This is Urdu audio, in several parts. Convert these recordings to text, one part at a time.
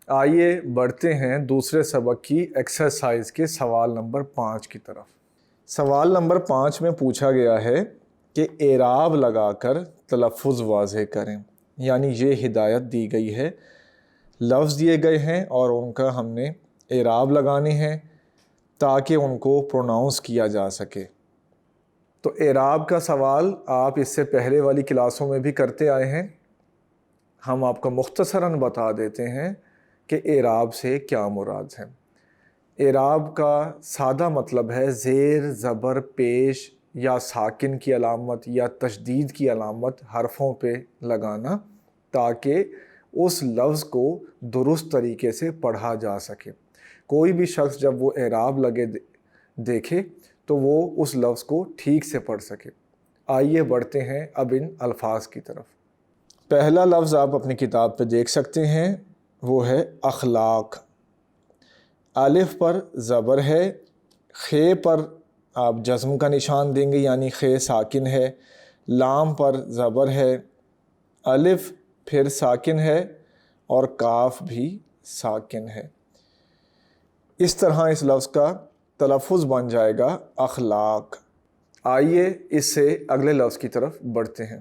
آئیے بڑھتے ہیں دوسرے سبق کی ایکسرسائز کے سوال نمبر 5 کی طرف۔ سوال نمبر 5 میں پوچھا گیا ہے کہ اعراب لگا کر تلفظ واضح کریں، یعنی یہ ہدایت دی گئی ہے، لفظ دیے گئے ہیں اور ان کا ہم نے اعراب لگانے ہیں تاکہ ان کو پروناؤنس کیا جا سکے۔ تو اعراب کا سوال آپ اس سے پہلے والی کلاسوں میں بھی کرتے آئے ہیں، ہم آپ کو مختصراً بتا دیتے ہیں کہ اعراب سے کیا مراد ہے۔ اعراب کا سادہ مطلب ہے زیر زبر پیش یا ساکن کی علامت یا تشدید کی علامت حرفوں پہ لگانا تاکہ اس لفظ کو درست طریقے سے پڑھا جا سکے۔ کوئی بھی شخص جب وہ اعراب لگے دیکھے تو وہ اس لفظ کو ٹھیک سے پڑھ سکے۔ آئیے بڑھتے ہیں اب ان الفاظ کی طرف۔ پہلا لفظ آپ اپنی کتاب پہ دیکھ سکتے ہیں، وہ ہے اخلاق۔ الف پر زبر ہے، خے پر آپ جزم کا نشان دیں گے یعنی خے ساکن ہے، لام پر زبر ہے، الف پھر ساکن ہے اور کاف بھی ساکن ہے۔ اس طرح اس لفظ کا تلفظ بن جائے گا اخلاق۔ آئیے اس سے اگلے لفظ کی طرف بڑھتے ہیں۔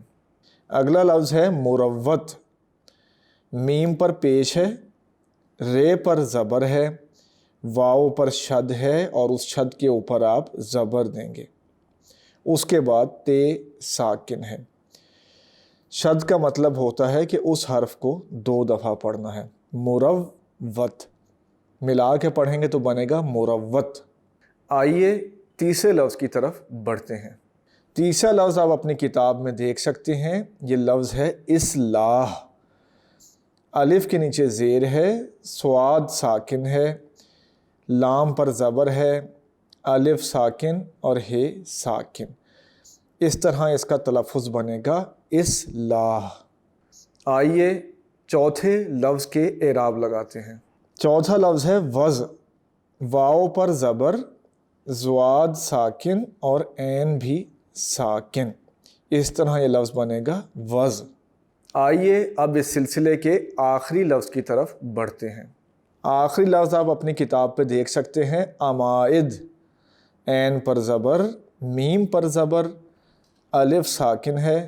اگلا لفظ ہے مروت۔ میم پر پیش ہے، رے پر زبر ہے، واو پر شد ہے اور اس شد کے اوپر آپ زبر دیں گے، اس کے بعد تے ساکن ہے۔ شد کا مطلب ہوتا ہے کہ اس حرف کو 2 دفعہ پڑھنا ہے۔ مروت ملا کے پڑھیں گے تو بنے گا مروت۔ آئیے تیسرے لفظ کی طرف بڑھتے ہیں۔ تیسرا لفظ آپ اپنی کتاب میں دیکھ سکتے ہیں، یہ لفظ ہے اصلاح۔ الف کے نیچے زیر ہے، سواد ساکن ہے، لام پر زبر ہے، الف ساکن اور ہے ساکن۔ اس طرح اس کا تلفظ بنے گا اصلاح۔ آئیے چوتھے لفظ کے اعراب لگاتے ہیں۔ چوتھا لفظ ہے وضع۔ واو پر زبر، زواد ساکن اور عین بھی ساکن، اس طرح یہ لفظ بنے گا وضع۔ آئیے اب اس سلسلے کے آخری لفظ کی طرف بڑھتے ہیں۔ آخری لفظ آپ اپنی کتاب پہ دیکھ سکتے ہیں، امائد۔ عین پر زبر، میم پر زبر، الف ساکن ہے،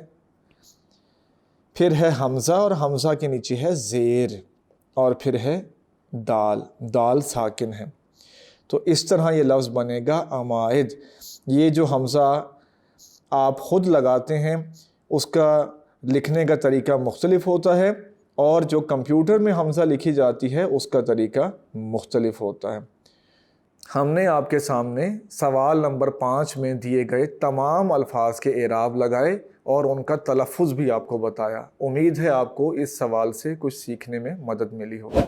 پھر ہے حمزہ اور حمزہ کے نیچے ہے زیر اور پھر ہے دال، دال ساکن ہے۔ تو اس طرح یہ لفظ بنے گا امائد۔ یہ جو حمزہ آپ خود لگاتے ہیں اس کا لکھنے کا طریقہ مختلف ہوتا ہے اور جو کمپیوٹر میں حمزہ لکھی جاتی ہے اس کا طریقہ مختلف ہوتا ہے۔ ہم نے آپ کے سامنے سوال نمبر 5 میں دیے گئے تمام الفاظ کے اعراب لگائے اور ان کا تلفظ بھی آپ کو بتایا۔ امید ہے آپ کو اس سوال سے کچھ سیکھنے میں مدد ملی ہوگی۔